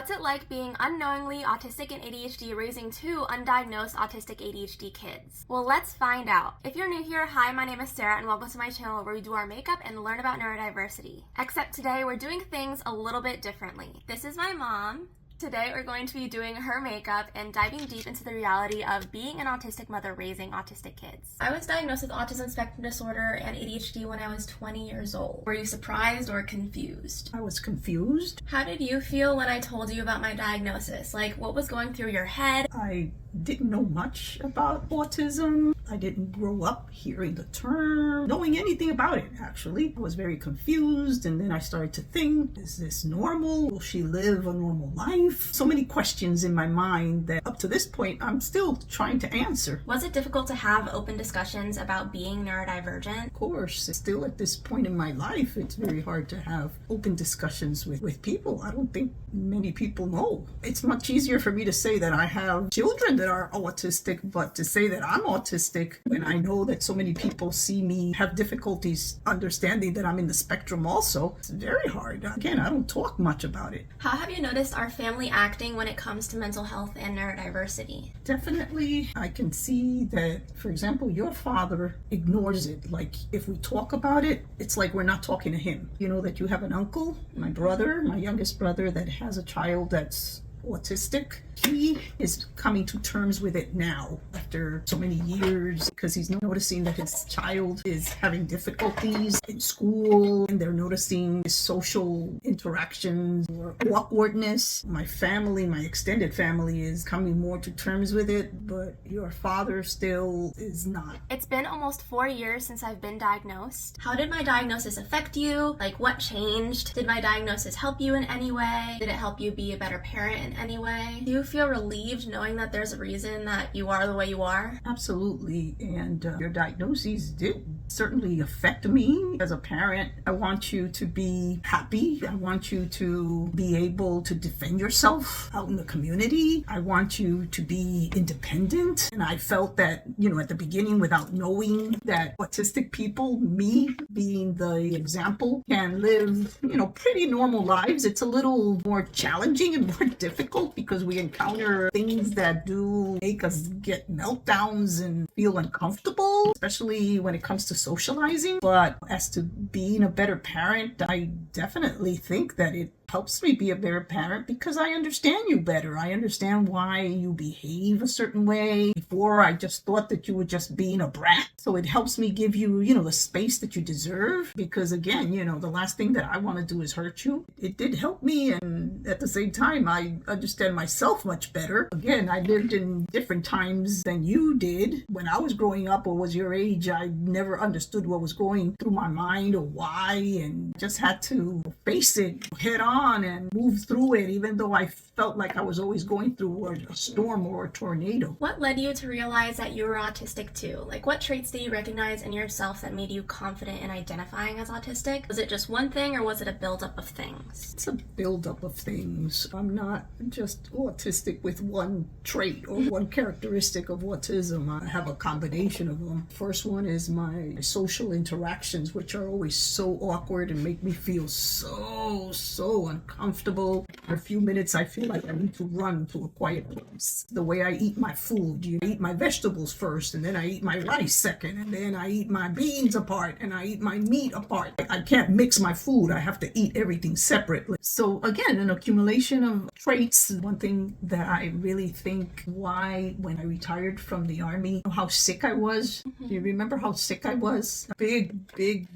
What's it like being unknowingly autistic and ADHD raising two undiagnosed autistic ADHD kids? Well, let's find out. If you're new here, hi, my name is Sarah and welcome to my channel where we do our makeup and learn about neurodiversity. Except today we're doing things a little bit differently. This is my mom. Today we're going to be doing her makeup and diving deep into the reality of being an autistic mother raising autistic kids. I was diagnosed with autism spectrum disorder and ADHD when I was 20 years old. Were you surprised or confused? I was confused. How did you feel when I told you about my diagnosis? Like, what was going through your head? I didn't know much about autism. I didn't grow up hearing the term, knowing anything about it, actually. I was very confused, and then I started to think, is this normal? Will she live a normal life? So many questions in my mind that up to this point, I'm still trying to answer. Was it difficult to have open discussions about being neurodivergent? Of course, still at this point in my life, it's very hard to have open discussions with people. I don't think many people know. It's much easier for me to say that I have children that are autistic, but to say that I'm autistic when I know that so many people see me have difficulties understanding that I'm in the spectrum also, it's very hard. Again, I don't talk much about it. How have you noticed our family acting when it comes to mental health and neurodiversity? Definitely, I can see that, for example, your father ignores it. Like, if we talk about it, it's like we're not talking to him. You know that you have an uncle, my brother, my youngest brother, that has a child that's autistic. He is coming to terms with it now after so many years because he's noticing that his child is having difficulties in school and they're noticing his social interactions or awkwardness. My family, my extended family, is coming more to terms with it, but your father still is not. It's been almost 4 years since I've been diagnosed. How did my diagnosis affect you? Like, what changed? Did my diagnosis help you in any way? Did it help you be a better parent in any way? Do you feel relieved knowing that there's a reason that you are the way you are? Absolutely, and your diagnoses did certainly affect me as a parent. I want you to be happy. I want you to be able to defend yourself out in the community. I want you to be independent. And I felt that, at the beginning, without knowing that autistic people, me being the example, can live, pretty normal lives. It's a little more challenging and more difficult because we encounter things that do make us get meltdowns and feel uncomfortable, especially when it comes to socializing. But as to being a better parent, I definitely think that it helps me be a better parent because I understand you better. I understand why you behave a certain way. Before, I just thought that you were just being a brat. So it helps me give you, the space that you deserve because, again, the last thing that I want to do is hurt you. It did help me, and at the same time, I understand myself much better. Again, I lived in different times than you did. When I was growing up or was your age, I never understood what was going through my mind or why, and just had to face it head on and move through it, even though I felt like I was always going through a storm or a tornado. What led you to realize that you were autistic too? Like, what traits did you recognize in yourself that made you confident in identifying as autistic? Was it just one thing or was it a buildup of things? It's a buildup of things. I'm not just autistic with one trait or one characteristic of autism. I have a combination of them. First one is my social interactions, which are always so awkward and make me feel so uncomfortable. For a few minutes, I feel like I need to run to a quiet place. The way I eat my food, I eat my vegetables first, and then I eat my rice second, and then I eat my beans apart, and I eat my meat apart. I can't mix my food. I have to eat everything separately. So again, an accumulation of traits. One thing that I really think why when I retired from the Army, how sick I was. Do you remember how sick I was? Big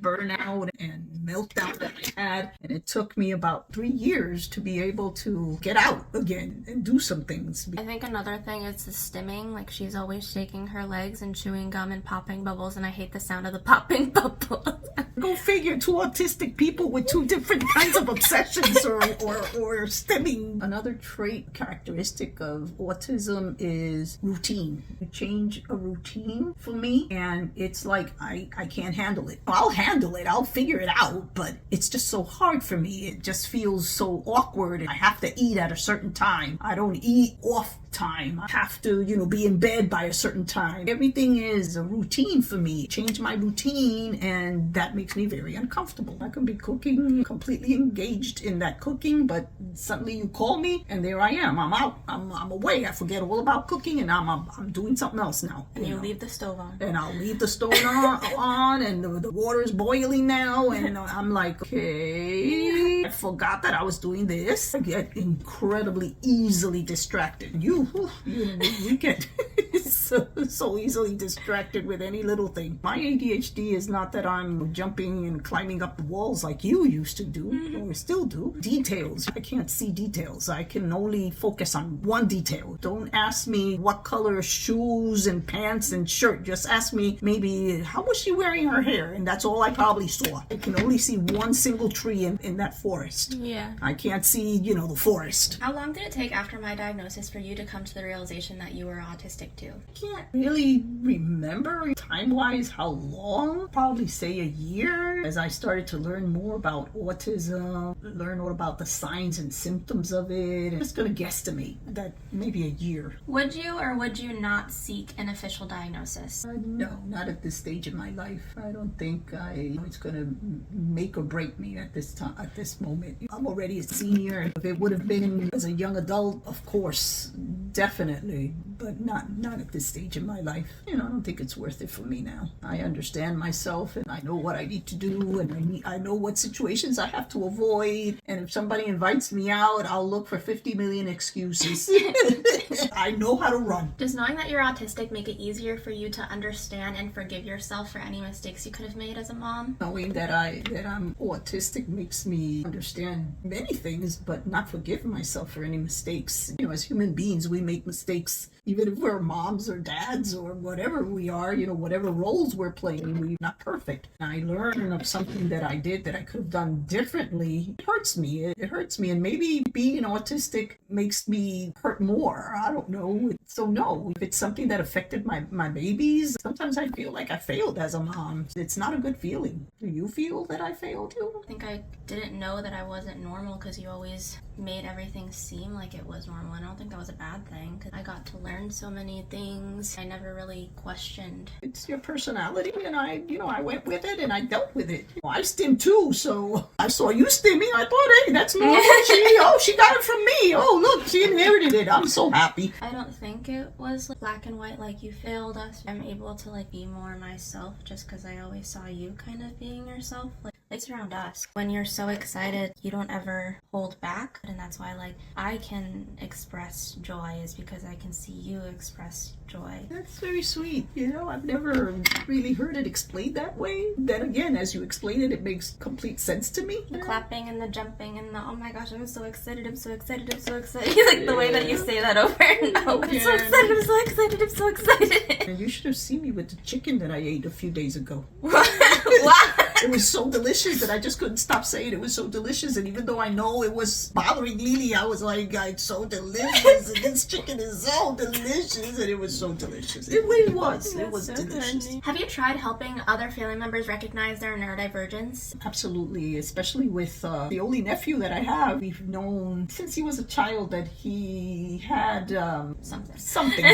burnout and meltdown that I had. And it took me about 3 years to be able to get out again and do some things. I think another thing is the stimming. Like, she's always shaking her legs and chewing gum and popping bubbles, and I hate the sound of the popping bubbles. Go figure, two autistic people with two different kinds of obsessions or stimming. Another trait characteristic of autism is routine. You change a routine for me and it's like I can't handle it. I'll handle it. I'll figure it out, but it's just so hard for me. It just feels feels so awkward. I have to eat at a certain time. I don't eat off time. I have to, be in bed by a certain time. Everything is a routine for me. Change my routine, and that makes me very uncomfortable. I can be cooking, completely engaged in that cooking, but suddenly you call me and there I am. I'm out. I'm away. I forget all about cooking, and I'm doing something else now. And you leave the stove on. And I'll leave the stove on, and the water is boiling now, and I'm like, okay, I forgot that I was doing this. I get incredibly easily distracted. You get so easily distracted with any little thing. My ADHD is not that I'm jumping and climbing up the walls like you used to do, or still do. Details. I can't see details. I can only focus on one detail. Don't ask me what color shoes and pants and shirt. Just ask me maybe how was she wearing her hair, and that's all I probably saw. I can only see one single tree in that forest. Yeah. I can't see, the forest. How long did it take after my diagnosis for you to come to the realization that you were autistic too? I can't really remember time-wise how long. Probably say a year, as I started to learn more about autism, learn all about the signs and symptoms of it. I'm just going to guesstimate that maybe a year. Would you or would you not seek an official diagnosis? No, not at this stage in my life. I don't think it's going to make or break me at this time, at this moment. I'm already a senior. If it would have been as a young adult, of course, definitely, but not at this stage in my life. I don't think it's worth it for me now. I understand myself, and I know what I need to do, and I know what situations I have to avoid. And if somebody invites me out, I'll look for 50 million excuses. I know how to run. Does knowing that you're autistic make it easier for you to understand and forgive yourself for any mistakes you could have made as a mom? Knowing that I'm autistic makes me understand many things, but not forgive myself for any mistakes. As human beings, we make mistakes. Even if we're moms or dads or whatever we are, whatever roles we're playing, we're not perfect. And I learn of something that I did that I could have done differently. It hurts me. It hurts me. And maybe being autistic makes me hurt more. I don't know. So no, if it's something that affected my babies, sometimes I feel like I failed as a mom. It's not a good feeling. Do you feel that I failed you? I think I didn't know that I wasn't normal because you always made everything seem like it was normal. I don't think that was a bad thing because I got to learn so many things I never really questioned. It's your personality, and I went with it and I dealt with it. I stim too, so I saw you stimming. I thought, hey, that's normal. She got it from me. Oh, look, she inherited it. I'm so happy. I don't think it was black and white like you failed us. I'm able to be more myself just because I always saw you kind of being yourself. At least around us. When you're so excited, you don't ever hold back. And that's why I can express joy is because I can see you express joy. That's very sweet. I've never really heard it explained that way. Then again, as you explain it, it makes complete sense to me. The clapping and the jumping and the, oh my gosh, I'm so excited, I'm so excited, I'm so excited. The way that you say that over and over. I'm so excited, I'm so excited, I'm so excited. And you should have seen me with the chicken that I ate a few days ago. What? It was so delicious that I just couldn't stop saying it was so delicious. And even though I know it was bothering Lily, I was like, it's so delicious. And this chicken is so delicious. And it was so delicious. It really was. It was so delicious. Funny. Have you tried helping other family members recognize their neurodivergence? Absolutely. Especially with the only nephew that I have. We've known since he was a child that he had something.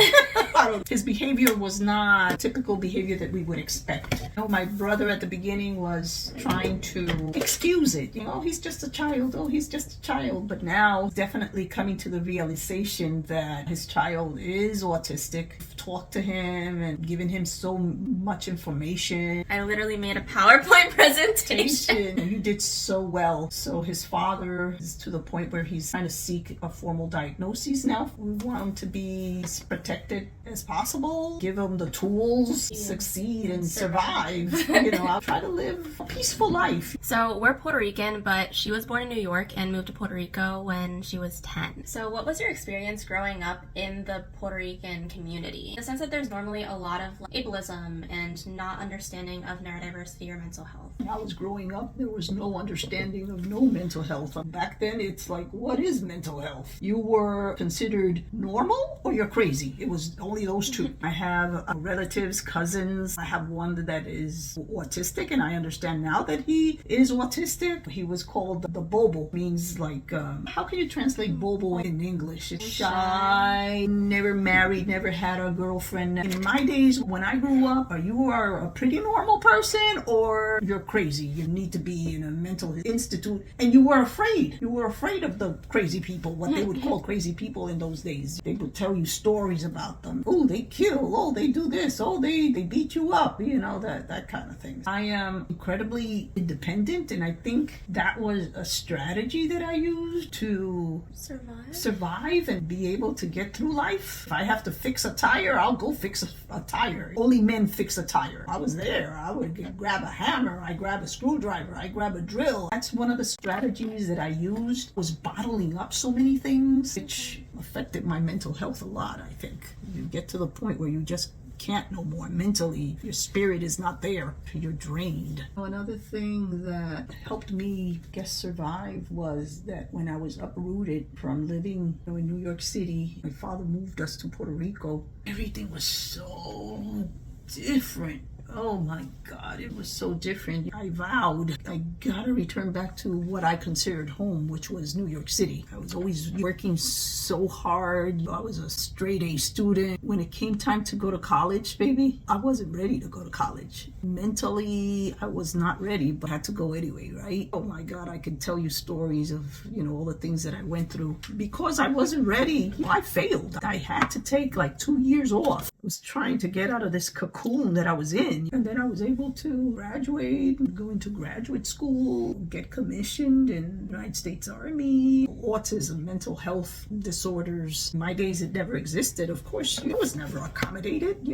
His behavior was not typical behavior that we would expect. My brother at the beginning was trying to excuse it. He's just a child. Oh, he's just a child. But now definitely coming to the realization that his child is autistic. I've talked to him and given him so much information. I literally made a PowerPoint presentation. And you did so well. So his father is to the point where he's trying to seek a formal diagnosis now. We want him to be protected as possible. Give him the tools to succeed and survive. I'll try to live a peaceful life. So we're Puerto Rican, but she was born in New York and moved to Puerto Rico when she was 10. So what was your experience growing up in the Puerto Rican community? In the sense that there's normally a lot of ableism and not understanding of neurodiversity or mental health. When I was growing up, there was no understanding of no mental health. Back then, it's like, what is mental health? You were considered normal or you're crazy. It was only those two. I have relatives, cousins. I have one that is autistic, and I understand now that he is autistic. He was called the Bobo, means like, how can you translate Bobo in English? It's shy, never married, never had a girlfriend. In my days, when I grew up, you are a pretty normal person or you're crazy. You need to be in a mental institute, and you were afraid. You were afraid of the crazy people, what they would call crazy people in those days. They would tell you stories about them. Oh, they kill. Oh, they do this. Oh, they beat you up. You know, that kind of thing. I am incredibly independent, and I think that was a strategy that I used to survive and be able to get through life. If I have to fix a tire, I'll go fix a tire. Only men fix a tire. I was there. I would grab a hammer. I grab a screwdriver. I grab a drill. That's one of the strategies that I used, was bottling up so many things, which affected my mental health a lot, I think. You get to the point where you just can't no more mentally. Your spirit is not there. You're drained. Another thing that helped me, survive was that when I was uprooted from living in New York City, my father moved us to Puerto Rico. Everything was so different. Oh my God, it was so different. I vowed I gotta return back to what I considered home, which was New York City. I was always working so hard. I was a straight A student. When it came time to go to college, baby, I wasn't ready to go to college. Mentally, I was not ready, but I had to go anyway, right? Oh my God, I could tell you stories of, all the things that I went through. Because I wasn't ready, I failed. I had to take like 2 years off. I was trying to get out of this cocoon that I was in. And then I was able to graduate, go into graduate school, get commissioned in the United States Army. Autism, mental health disorders. In my days, it never existed. Of course, it was never accommodated,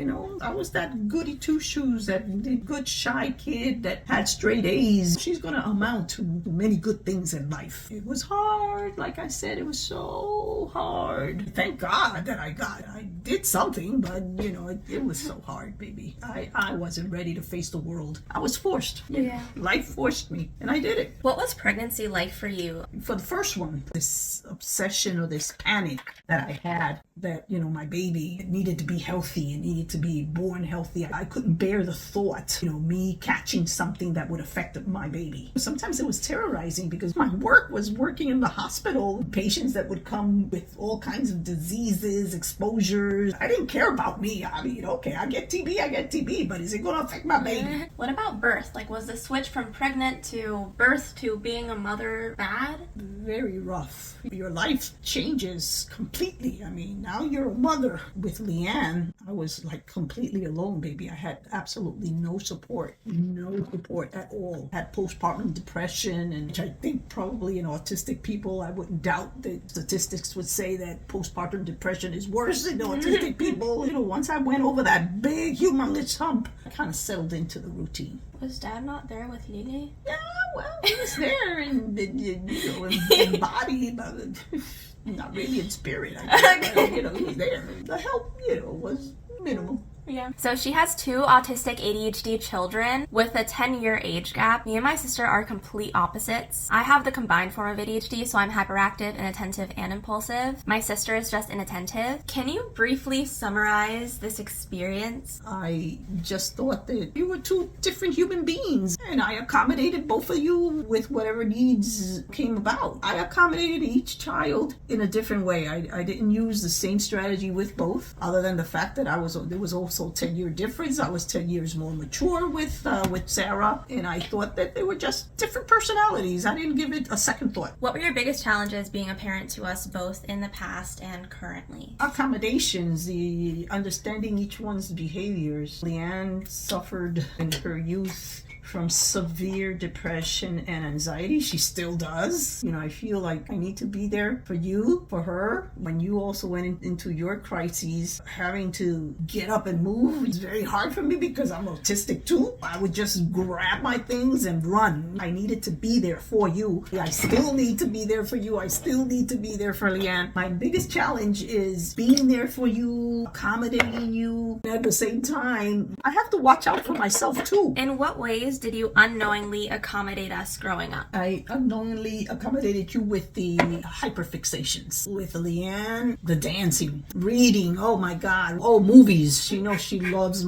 I was that goody two-shoes, that good shy kid that had straight A's. She's going to amount to many good things in life. It was hard. Like I said, it was so hard. Thank God that I did something, but, it was so hard, baby. I wasn't ready to face the world. I was forced. Yeah. Life forced me, and I did it. What was pregnancy like for you? For the first one, this obsession or this panic that I had that, my baby needed to be healthy and needed to be born healthy. I couldn't bear the thought, me catching something that would affect my baby. Sometimes it was terrorizing because my work was working in the hospital. Patients that would come with all kinds of diseases, exposures. I didn't care about me. I mean, okay, I get TB, but is it going to affect my baby? What about birth? Like, was the switch from pregnant to birth to being a mother bad? Very rough. Your life changes completely. I mean, now you're a mother. With Leanne, I was like completely alone, baby. I had absolutely no support at all. I had postpartum depression, and which I think probably in autistic people, I wouldn't doubt that statistics would say that postpartum depression is worse in autistic people. Once I went over that big humongous hump, I kind of settled into the routine. Was Dad not there with Lily? Yeah, well, he was there in body, but not really in spirit. I guess. He was there. The help, was minimal. Yeah. So she has 2 autistic ADHD children with a 10-year age gap. Me and my sister are complete opposites. I have the combined form of ADHD, so I'm hyperactive, inattentive, and impulsive. My sister is just inattentive. Can you briefly summarize this experience? I just thought that you were 2 different human beings, and I accommodated both of you with whatever needs came about. I accommodated each child in a different way. I didn't use the same strategy with both, other than the fact that there was also 10-year difference. I was 10 years more mature with Sarah, and I thought that they were just different personalities. I didn't give it a second thought. What were your biggest challenges being a parent to us both in the past and currently? Accommodations, the understanding each one's behaviors. Leanne suffered in her youth from severe depression and anxiety. She still does. I feel like I need to be there for you, for her. When you also went into your crises, having to get up and move is very hard for me because I'm autistic too. I would just grab my things and run. I needed to be there for you. I still need to be there for you. I still need to be there for Leanne. My biggest challenge is being there for you, accommodating you. At the same time, I have to watch out for myself too. In what ways did you unknowingly accommodate us growing up? I unknowingly accommodated you with the hyperfixations. With Leanne, the dancing, reading, oh my God, movies. She loves,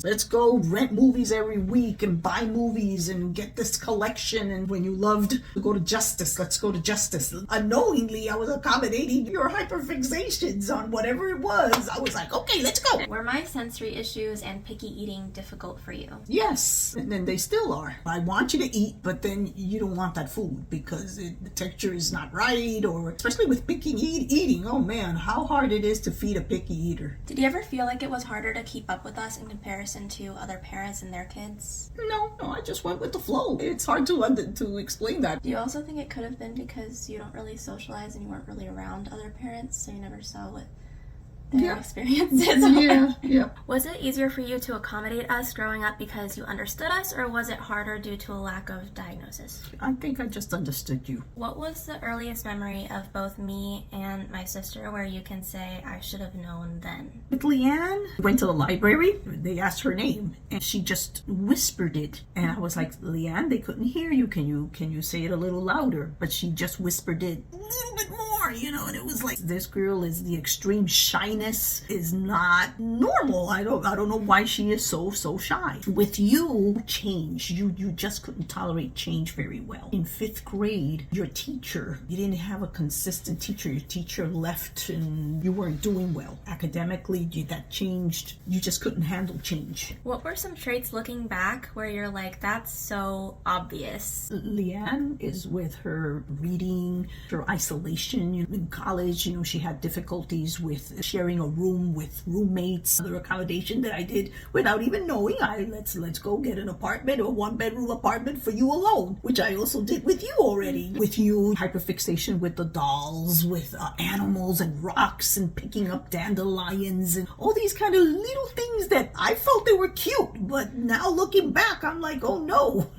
let's go rent movies every week and buy movies and get this collection. And when you loved to go to Justice, let's go to Justice. Unknowingly, I was accommodating your hyperfixations on whatever it was. I was like, okay, let's go. Were my sensory issues and picky eating difficult for you? Yes, and then they still are. I want you to eat, but then you don't want that food because the texture is not right, or especially with picky eating. Oh man, how hard it is to feed a picky eater. Did you ever feel like it was harder to keep up with us in comparison to other parents and their kids? No, I just went with the flow. It's hard to explain that. Do you also think it could have been because you don't really socialize and you weren't really around other parents, so you never saw what their experiences are? Yeah. Was it easier for you to accommodate us growing up because you understood us, or was it harder due to a lack of diagnosis? I think I just understood you. What was the earliest memory of both me and my sister where you can say, I should have known then? With Leanne, we went to the library. They asked her name, and she just whispered it. And I was like, Leanne, they couldn't hear you. Can you say it a little louder? But she just whispered it a little bit more, and it was like, this girl is the extreme shyness is not normal. I don't know why she is so shy. With you, change. You just couldn't tolerate change very well. In 5th grade, your teacher, you didn't have a consistent teacher. Your teacher left and you weren't doing well. Academically, that changed. You just couldn't handle change. What were some traits looking back where you're like, that's so obvious? Leanne is with her reading, her isolation. In college, she had difficulties with sharing a room with roommates. Other accommodation that I did without even knowing. Let's go get an apartment, or 1-bedroom apartment for you alone, which I also did with you already. With you, hyperfixation with the dolls, with animals and rocks and picking up dandelions and all these kind of little things that I felt they were cute, but now looking back, I'm like, oh no.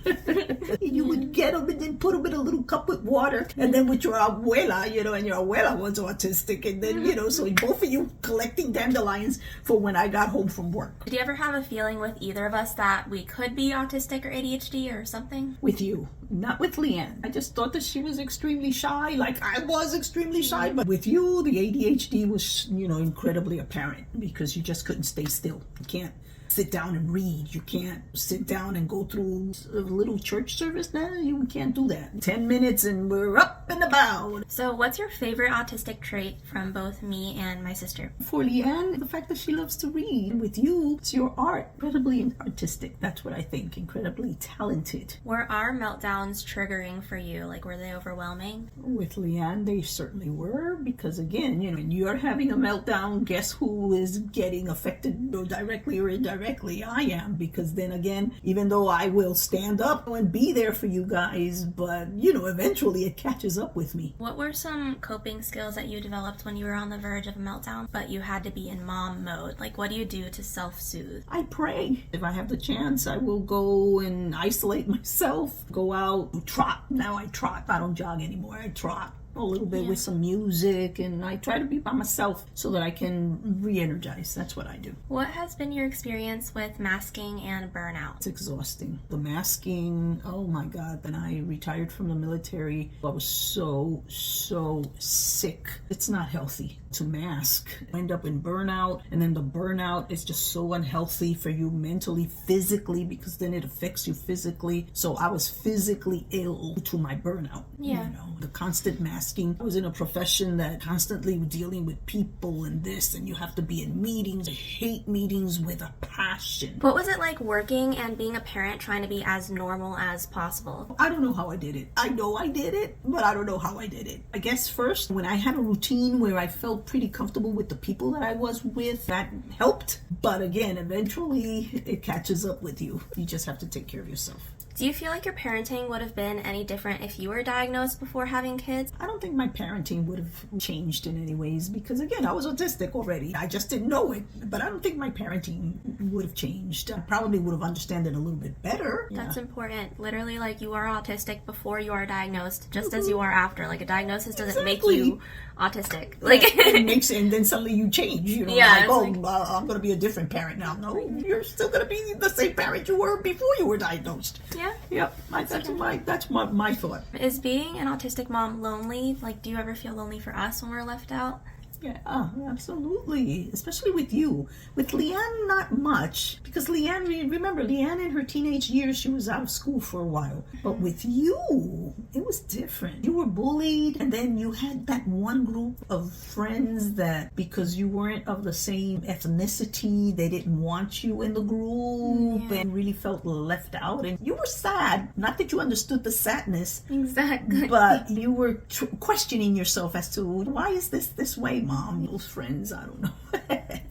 You would get them and then put them in a little cup with water, and then with your abuela, and your abuela was autistic, and then so both of you collecting dandelions for when I got home from work. Did you ever have a feeling with either of us that we could be autistic or ADHD or something? With you, not with Leanne. I just thought that she was extremely shy, like I was extremely shy. But with you, the ADHD was, incredibly apparent because you just couldn't stay still. You can't sit down and read. You can't sit down and go through a little church service now. You can't do that. 10 minutes and we're up and about. So what's your favorite autistic trait from both me and my sister? For Leanne, the fact that she loves to read. With you, it's your art. Incredibly artistic. That's what I think. Incredibly talented. Were our meltdowns triggering for you? Like, were they overwhelming? With Leanne, they certainly were, because again, when you're having a meltdown, guess who is getting affected directly or indirectly? I am, because then again, even though I will stand up and be there for you guys, but eventually it catches up with me. What were some coping skills that you developed when you were on the verge of a meltdown, but you had to be in mom mode? Like, what do you do to self-soothe? I pray. If I have the chance, I will go and isolate myself, go out, trot. Now I trot. I don't jog anymore. I trot a little bit with some music, and I try to be by myself so that I can re-energize. That's what I do. What has been your experience with masking and burnout? It's exhausting. The masking, oh my God, when I retired from the military, I was so sick. It's not healthy to mask. You end up in burnout, and then the burnout is just so unhealthy for you mentally, physically, because then it affects you physically. So I was physically ill to my burnout. The constant masking. I was in a profession that constantly dealing with people and this, and you have to be in meetings. I hate meetings with a passion. What was it like working and being a parent trying to be as normal as possible? I don't know how I did it. I know I did it, but I don't know how I did it. I guess first, when I had a routine where I felt felt pretty comfortable with the people that I was with. That helped. But again, eventually it catches up with you. You just have to take care of yourself. Do you feel like your parenting would have been any different if you were diagnosed before having kids? I don't think my parenting would have changed in any ways because, again, I was autistic already. I just didn't know it. But I don't think my parenting would have changed. I probably would have understood it a little bit better. That's important. Literally, like, you are autistic before you are diagnosed, just as you are after. Like, a diagnosis doesn't make you autistic. Like, and then suddenly you change. You know, yeah, I'm going to be a different parent now. No, you're still going to be the same parent you were before you were diagnosed. Yeah. Yep. That's my thought. Is being an autistic mom lonely? Like, do you ever feel lonely for us when we're left out? Yeah, absolutely. Especially with you. With Leanne, not much. Because Leanne, remember, Leanne in her teenage years, she was out of school for a while. But with you, it was different. You were bullied, and then you had that one group of friends that, because you weren't of the same ethnicity, they didn't want you in the group, and really felt left out. And you were sad. Not that you understood the sadness. Exactly. But you were questioning yourself as to, why is this way, Mom? Those friends, I don't know.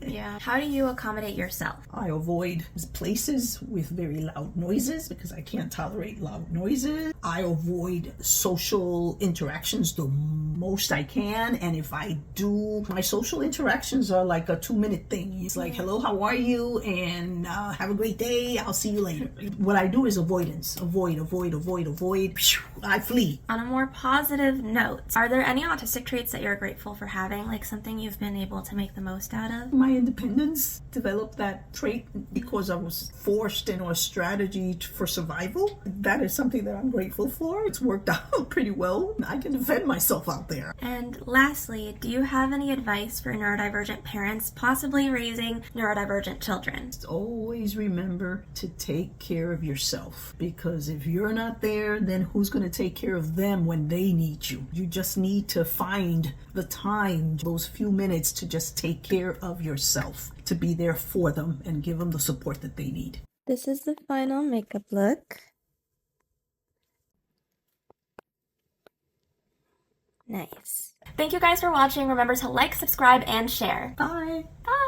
Yeah. How do you accommodate yourself? I avoid places with very loud noises because I can't tolerate loud noises. I avoid social interactions the most I can, and if I do, my social interactions are like a 2-minute thing. It's like, hello, how are you? And have a great day. I'll see you later. What I do is avoidance. Avoid. I flee. On a more positive note, are there any autistic traits that you're grateful for having? Like something you've been able to make the most out of? My independence, developed that trait because I was forced into a strategy for survival. That is something that I'm grateful for. It's worked out pretty well. I can defend myself out there. And lastly, do you have any advice for neurodivergent parents possibly raising neurodivergent children? Always remember to take care of yourself, because if you're not there, then who's going to take care of them when they need you? You just need to find the time, those few minutes, to just take care of yourself, to be there for them and give them the support that they need. This is the final makeup look. Nice. Thank you guys for watching. Remember to like, subscribe, and share. Bye. Bye.